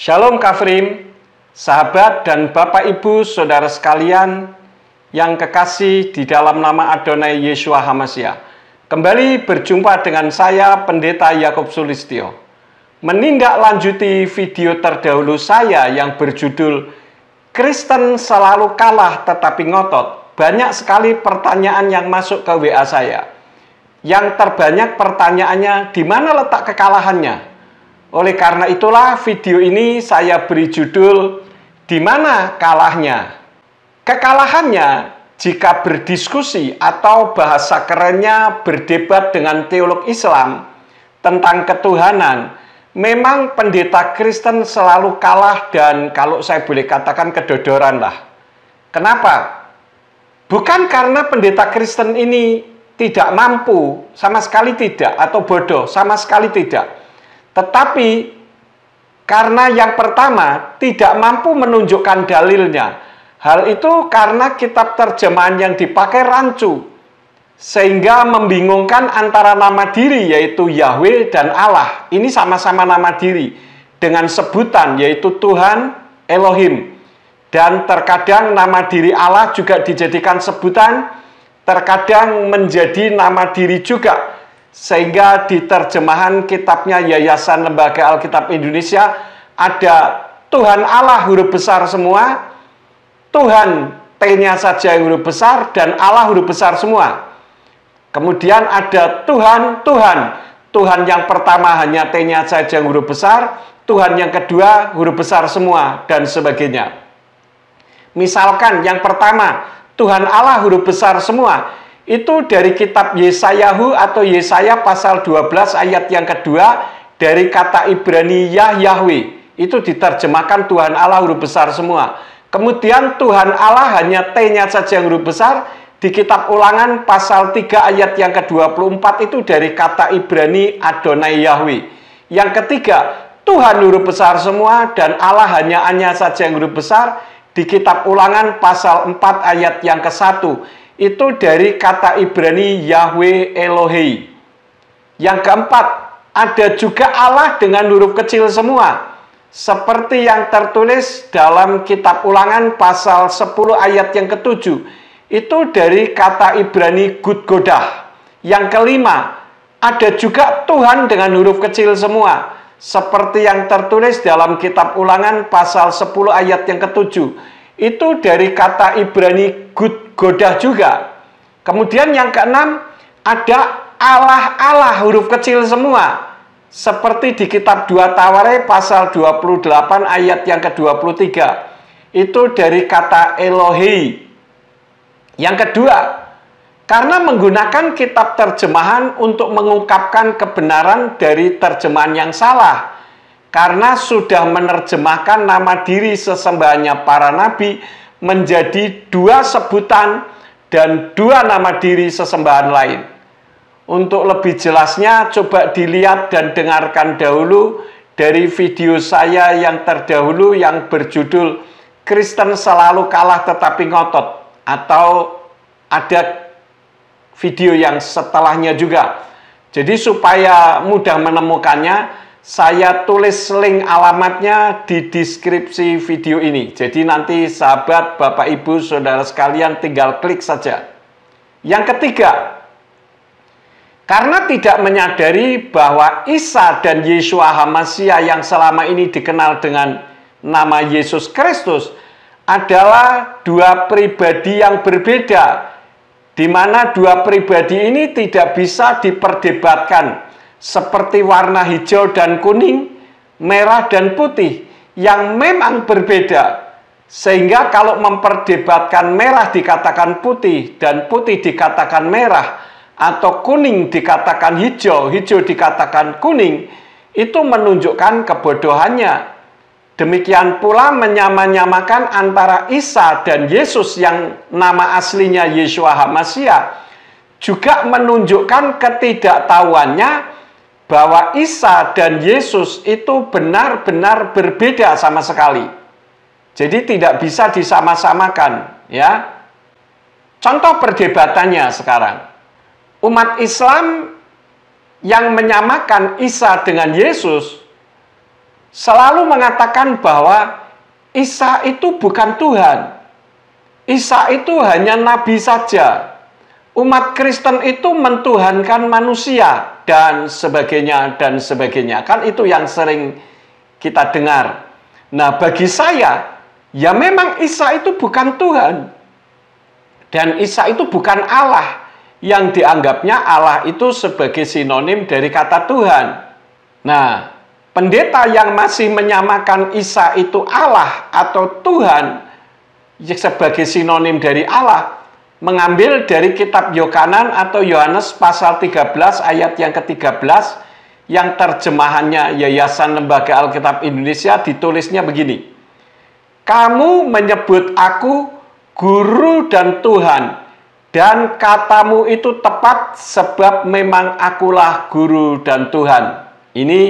Shalom Kafrim, sahabat dan Bapak Ibu Saudara sekalian yang kekasih di dalam nama Adonai Yeshua HaMashiach. Kembali berjumpa dengan saya Pendeta Yakob Sulistyo. Menindaklanjuti video terdahulu saya yang berjudul Kristen selalu kalah tetapi ngotot. Banyak sekali pertanyaan yang masuk ke WA saya. Yang terbanyak pertanyaannya, di mana letak kekalahannya? Oleh karena itulah video ini saya beri judul Di mana kalahnya? Kekalahannya jika berdiskusi atau bahasa kerennya berdebat dengan teolog Islam tentang ketuhanan, memang pendeta Kristen selalu kalah dan kalau saya boleh katakan kedodoran lah. Kenapa? Bukan karena pendeta Kristen ini tidak mampu, sama sekali tidak, atau bodoh, sama sekali tidak. Tetapi karena yang pertama tidak mampu menunjukkan dalilnya. Hal itu karena kitab terjemahan yang dipakai rancu, sehingga membingungkan antara nama diri yaitu Yahweh dan Allah. Ini sama-sama nama diri dengan sebutan yaitu Tuhan Elohim. Dan terkadang nama diri Allah juga dijadikan sebutan, terkadang menjadi nama diri juga. Sehingga di terjemahan kitabnya Yayasan Lembaga Alkitab Indonesia ada Tuhan Allah huruf besar semua, Tuhan T-nya saja huruf besar, dan Allah huruf besar semua. Kemudian ada Tuhan, Tuhan yang pertama hanya T-nya saja huruf besar, Tuhan yang kedua huruf besar semua, dan sebagainya. Misalkan yang pertama, Tuhan Allah huruf besar semua, itu dari kitab Yesayahu atau Yesaya pasal 12 ayat yang kedua dari kata Ibrani Yahweh. Itu diterjemahkan Tuhan Allah huruf besar semua. Kemudian Tuhan Allah hanya T-nya saja huruf besar. Di kitab Ulangan pasal 3 ayat yang ke-24 itu dari kata Ibrani Adonai Yahweh. Yang ketiga, Tuhan huruf besar semua dan Allah hanya saja huruf besar. Di kitab Ulangan pasal 4 ayat yang ke-1 itu dari kata Ibrani Yahweh Elohei. Yang keempat, ada juga Allah dengan huruf kecil semua, seperti yang tertulis dalam kitab Ulangan pasal 10 ayat yang ke-7. Itu dari kata Ibrani Gudgodah. Yang kelima, ada juga Tuhan dengan huruf kecil semua, seperti yang tertulis dalam kitab Ulangan pasal 10 ayat yang ke-7. Itu dari kata Ibrani Gudgodah juga. Kemudian yang keenam, ada Allah huruf kecil semua, seperti di kitab 2 Taware pasal 28 ayat yang ke-23. Itu dari kata Elohei. Yang kedua, karena menggunakan kitab terjemahan untuk mengungkapkan kebenaran dari terjemahan yang salah, karena sudah menerjemahkan nama diri sesembahannya para nabi menjadi 2 sebutan dan 2 nama diri sesembahan lain. Untuk lebih jelasnya, coba dilihat dan dengarkan dahulu dari video saya yang terdahulu yang berjudul Kristen selalu kalah tetapi ngotot. Atau ada video yang setelahnya juga. Jadi supaya mudah menemukannya, saya tulis link alamatnya di deskripsi video ini. Jadi nanti sahabat, Bapak, Ibu, Saudara sekalian tinggal klik saja. Yang ketiga, karena tidak menyadari bahwa Isa dan Yeshua HaMashiach yang selama ini dikenal dengan nama Yesus Kristus adalah 2 pribadi yang berbeda, di mana 2 pribadi ini tidak bisa diperdebatkan, seperti warna hijau dan kuning, merah dan putih, yang memang berbeda. Sehingga kalau memperdebatkan merah dikatakan putih, dan putih dikatakan merah, atau kuning dikatakan hijau, hijau dikatakan kuning, itu menunjukkan kebodohannya. Demikian pula menyamakan antara Isa dan Yesus yang nama aslinya Yeshua HaMashiach, juga menunjukkan ketidaktahuannya bahwa Isa dan Yesus itu benar-benar berbeda sama sekali. Jadi tidak bisa disama-samakan, ya. Contoh perdebatannya sekarang. Umat Islam yang menyamakan Isa dengan Yesus selalu mengatakan bahwa Isa itu bukan Tuhan. Isa itu hanya nabi saja. Umat Kristen itu mentuhankan manusia dan sebagainya dan sebagainya. Kan itu yang sering kita dengar. Nah, bagi saya, ya memang Isa itu bukan Tuhan. Dan Isa itu bukan Allah. Yang dianggapnya Allah itu sebagai sinonim dari kata Tuhan. Nah, pendeta yang masih menyamakan Isa itu Allah atau Tuhan sebagai sinonim dari Allah, mengambil dari kitab Yohanan atau Yohanes pasal 13 ayat yang ke-13, yang terjemahannya Yayasan Lembaga Alkitab Indonesia, ditulisnya begini. Kamu menyebut aku guru dan Tuhan, dan katamu itu tepat sebab memang akulah guru dan Tuhan. Ini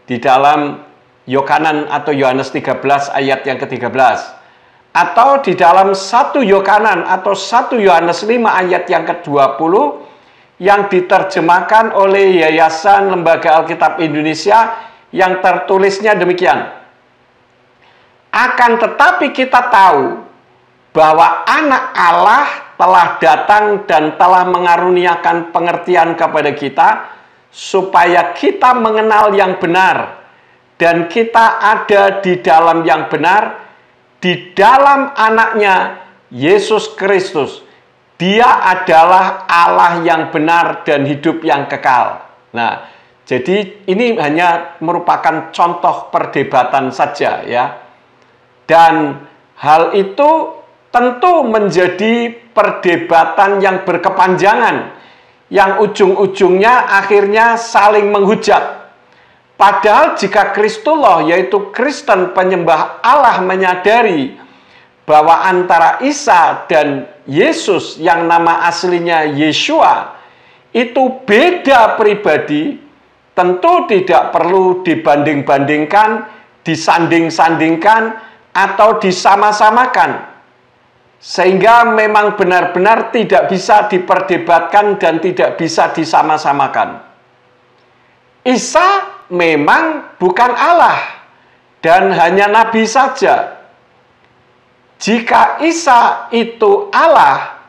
di dalam Yohanan atau Yohanes 13 ayat yang ke-13. Atau di dalam 1 Yohanan atau 1 Yohanes 5 ayat yang ke-20 yang diterjemahkan oleh Yayasan Lembaga Alkitab Indonesia, yang tertulisnya demikian. Akan tetapi kita tahu bahwa anak Allah telah datang dan telah mengaruniakan pengertian kepada kita, supaya kita mengenal yang benar, dan kita ada di dalam yang benar, di dalam anaknya Yesus Kristus. Dia adalah Allah yang benar dan hidup yang kekal. Nah, jadi ini hanya merupakan contoh perdebatan saja ya. Dan hal itu tentu menjadi perdebatan yang berkepanjangan, yang ujung-ujungnya akhirnya saling menghujat. Padahal jika Kristullah, yaitu Kristen penyembah Allah, menyadari bahwa antara Isa dan Yesus yang nama aslinya Yeshua itu beda pribadi, tentu tidak perlu dibanding-bandingkan, disanding-sandingkan, atau disama-samakan. Sehingga memang benar-benar tidak bisa diperdebatkan dan tidak bisa disama-samakan. Isa memang bukan Allah dan hanya nabi saja. Jika Isa itu Allah,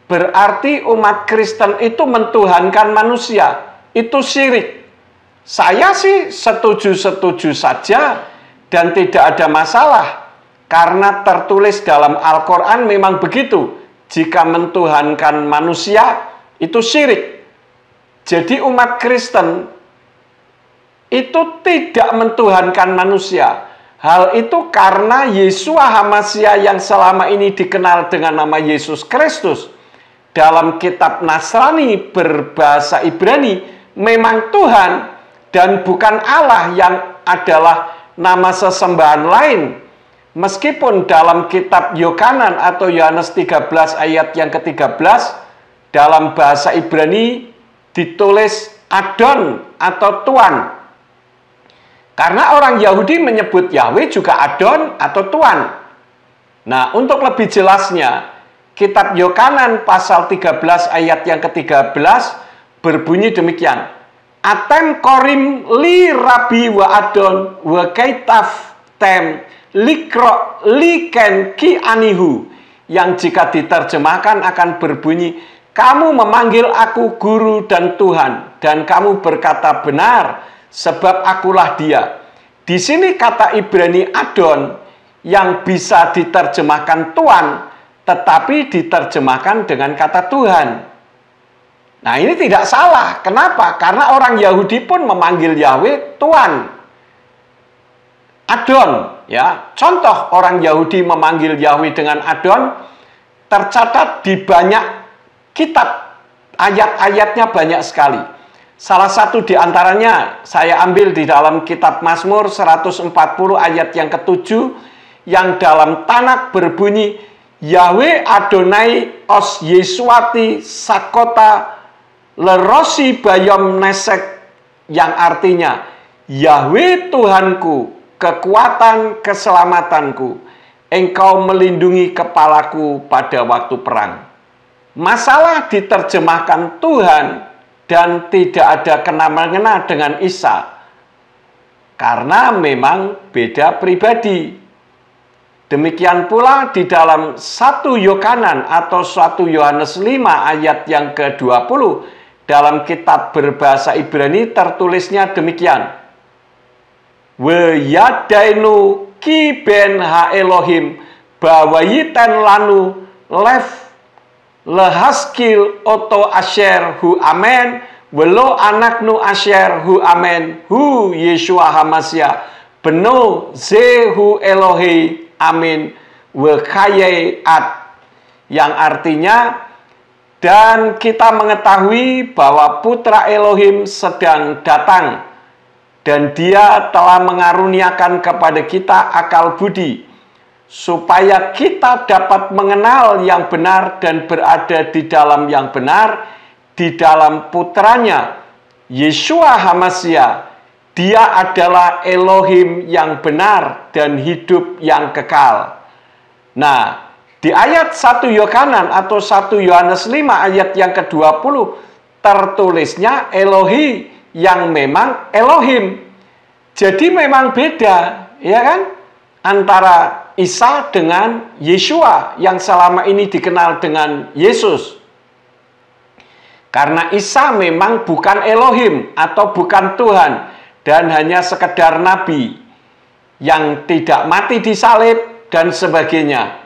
berarti umat Kristen itu mentuhankan manusia. Itu syirik. Saya sih setuju-setuju saja dan tidak ada masalah. Karena tertulis dalam Al-Quran memang begitu. Jika mentuhankan manusia, itu syirik. Jadi umat Kristen itu tidak mentuhankan manusia. Hal itu karena Yeshua HaMashiach yang selama ini dikenal dengan nama Yesus Kristus, dalam kitab Nasrani berbahasa Ibrani, memang Tuhan dan bukan Allah yang adalah nama sesembahan lain. Meskipun dalam kitab Yohanan atau Yohanes 13 ayat yang ke-13 dalam bahasa Ibrani ditulis Adon atau Tuan. Karena orang Yahudi menyebut Yahweh juga Adon atau Tuan. Nah, untuk lebih jelasnya, kitab Yohanan pasal 13 ayat yang ke-13 berbunyi demikian. Atem korim li rabi wa adon wa kaitaf tem likro liken ki anihu, yang jika diterjemahkan akan berbunyi, kamu memanggil aku guru dan Tuhan, dan kamu berkata benar, sebab akulah dia. Di sini kata Ibrani Adon yang bisa diterjemahkan Tuhan, tetapi diterjemahkan dengan kata Tuhan. Nah, ini tidak salah. Kenapa? Karena orang Yahudi pun memanggil Yahweh Tuhan. Adon, ya. Contoh orang Yahudi memanggil Yahweh dengan Adon tercatat di banyak kitab, ayat-ayatnya banyak sekali. Salah satu di antaranya saya ambil di dalam kitab Mazmur 140 ayat yang ke-7, yang dalam Tanakh berbunyi, Yahweh Adonai os Yeswati sakota lerosi bayom nesek, yang artinya Yahweh Tuhanku, kekuatan keselamatanku, engkau melindungi kepalaku pada waktu perang. Masalah diterjemahkan Tuhan dan tidak ada kena-mengena dengan Isa. karena memang beda pribadi. Demikian pula di dalam 1 Yohanan atau 1 Yohanes 5 ayat yang ke-20 dalam kitab berbahasa Ibrani tertulisnya demikian. Weyadainu ki ben ha Elohim bawayiten lanu lev lehaskil oto asher hu amen welo anaknu asher hu amen hu Yeshua Hamasya beno zehu Elohi amin wekaye at, yang artinya, dan kita mengetahui bahwa putra Elohim sedang datang dan dia telah mengaruniakan kepada kita akal budi supaya kita dapat mengenal yang benar dan berada di dalam yang benar di dalam putranya Yeshua Hamasya. Dia adalah Elohim yang benar dan hidup yang kekal. Nah, di ayat 1 Yohanan atau 1 Yohanes 5 ayat yang ke-20 tertulisnya Elohi yang memang Elohim. Jadi memang beda, ya kan? Antara Isa dengan Yeshua yang selama ini dikenal dengan Yesus. Karena Isa memang bukan Elohim atau bukan Tuhan dan hanya sekedar nabi yang tidak mati di salib dan sebagainya.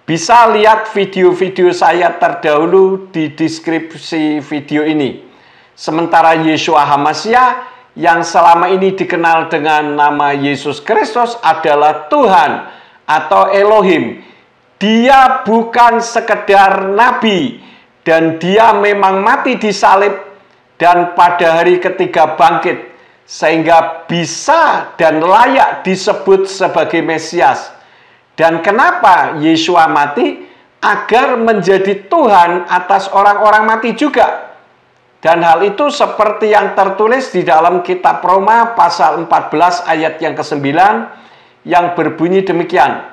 Bisa lihat video-video saya terdahulu di deskripsi video ini. Sementara Yeshua Hamasya yang selama ini dikenal dengan nama Yesus Kristus adalah Tuhan atau Elohim. Dia bukan sekedar nabi dan dia memang mati di salib dan pada hari ketiga bangkit sehingga bisa dan layak disebut sebagai Mesias. Dan kenapa Yeshua mati? Agar menjadi Tuhan atas orang-orang mati juga. Dan hal itu seperti yang tertulis di dalam kitab Roma pasal 14 ayat yang ke-9 yang berbunyi demikian.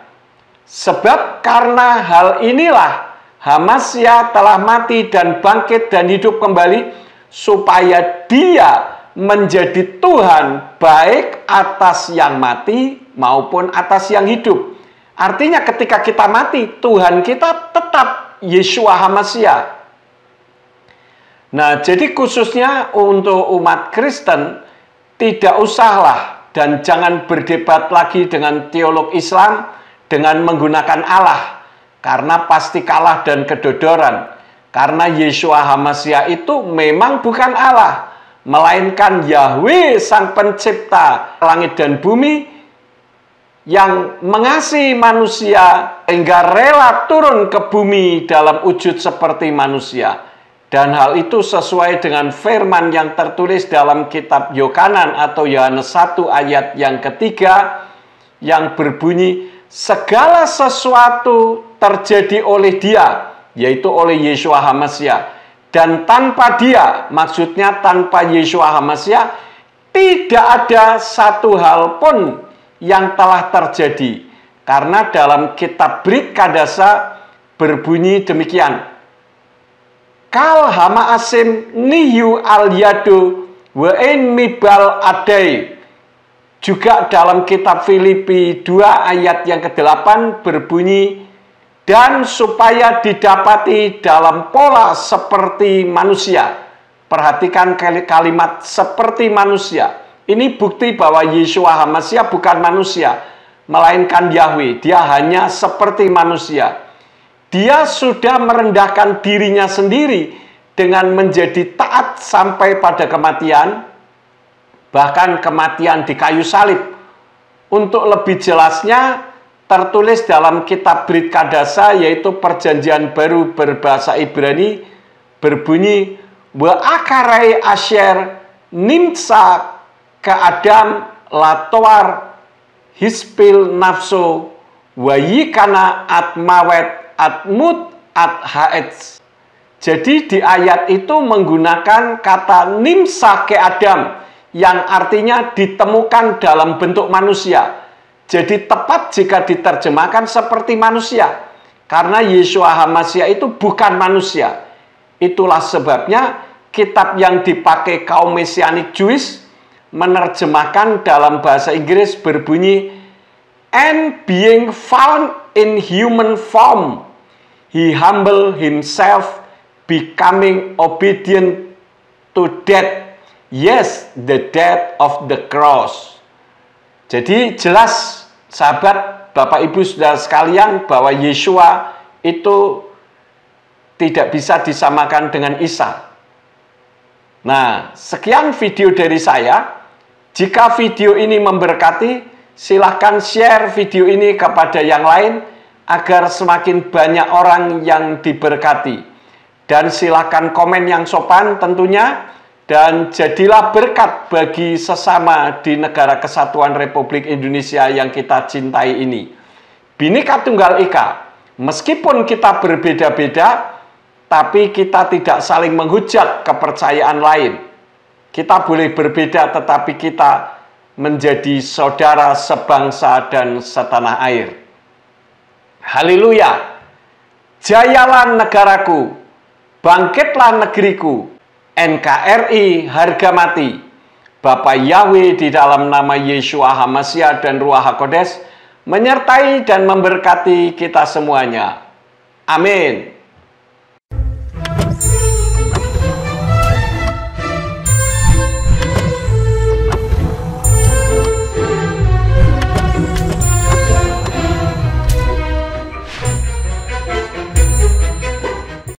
Sebab karena hal inilah Hamasya telah mati dan bangkit dan hidup kembali supaya dia menjadi Tuhan baik atas yang mati maupun atas yang hidup. Artinya ketika kita mati, Tuhan kita tetap Yeshua Hamasya. Nah, jadi khususnya untuk umat Kristen, tidak usahlah dan jangan berdebat lagi dengan teolog Islam dengan menggunakan Allah, karena pasti kalah dan kedodoran. Karena Yeshua Hamasya itu memang bukan Allah, melainkan Yahweh sang pencipta langit dan bumi yang mengasihi manusia hingga rela turun ke bumi dalam wujud seperti manusia. Dan hal itu sesuai dengan firman yang tertulis dalam kitab Yohanan atau Yohanes 1 ayat yang ketiga yang berbunyi, segala sesuatu terjadi oleh dia, yaitu oleh Yeshua Hamasya. Dan tanpa dia, maksudnya tanpa Yeshua Hamasya, tidak ada satu hal pun yang telah terjadi. Karena dalam kitab Brit Kadasa berbunyi demikian. Kal hama asim niyu al yadu wa in mibal adai. Juga dalam kitab Filipi 2 ayat yang ke-8 berbunyi, dan supaya didapati dalam pola seperti manusia. Perhatikan kalimat seperti manusia. Ini bukti bahwa Yeshua Hamasya bukan manusia, melainkan Yahweh. Dia hanya seperti manusia. Dia sudah merendahkan dirinya sendiri dengan menjadi taat sampai pada kematian, bahkan kematian di kayu salib. Untuk lebih jelasnya, tertulis dalam kitab Brit Kadasa, yaitu perjanjian baru berbahasa Ibrani, berbunyi, wa akarai asher nimsa ke Adam latoar hispil nafso wa yikana at mawet at mut at haetz. Jadi di ayat itu menggunakan kata nimsa ke Adam yang artinya ditemukan dalam bentuk manusia. Jadi tepat jika diterjemahkan seperti manusia. Karena Yeshua Hamasya itu bukan manusia. Itulah sebabnya kitab yang dipakai kaum Mesianik Jewish menerjemahkan dalam bahasa Inggris berbunyi, "And being found in human form, he humbled himself, becoming obedient to death, yes, the death of the cross." Jadi jelas sahabat, Bapak Ibu Saudara sekalian, bahwa Yeshua itu tidak bisa disamakan dengan Isa. Nah, sekian video dari saya. Jika video ini memberkati, silahkan share video ini kepada yang lain agar semakin banyak orang yang diberkati. Dan silahkan komen yang sopan tentunya, dan jadilah berkat bagi sesama di negara Kesatuan Republik Indonesia yang kita cintai ini. Bhinneka Tunggal Ika, meskipun kita berbeda-beda, tapi kita tidak saling menghujat kepercayaan lain. Kita boleh berbeda, tetapi kita menjadi saudara sebangsa dan setanah air. Haleluya! Jayalah negaraku, bangkitlah negeriku, NKRI harga mati. Bapa Yahweh di dalam nama Yeshua HaMashiach dan Ruach HaKodes menyertai dan memberkati kita semuanya. Amin.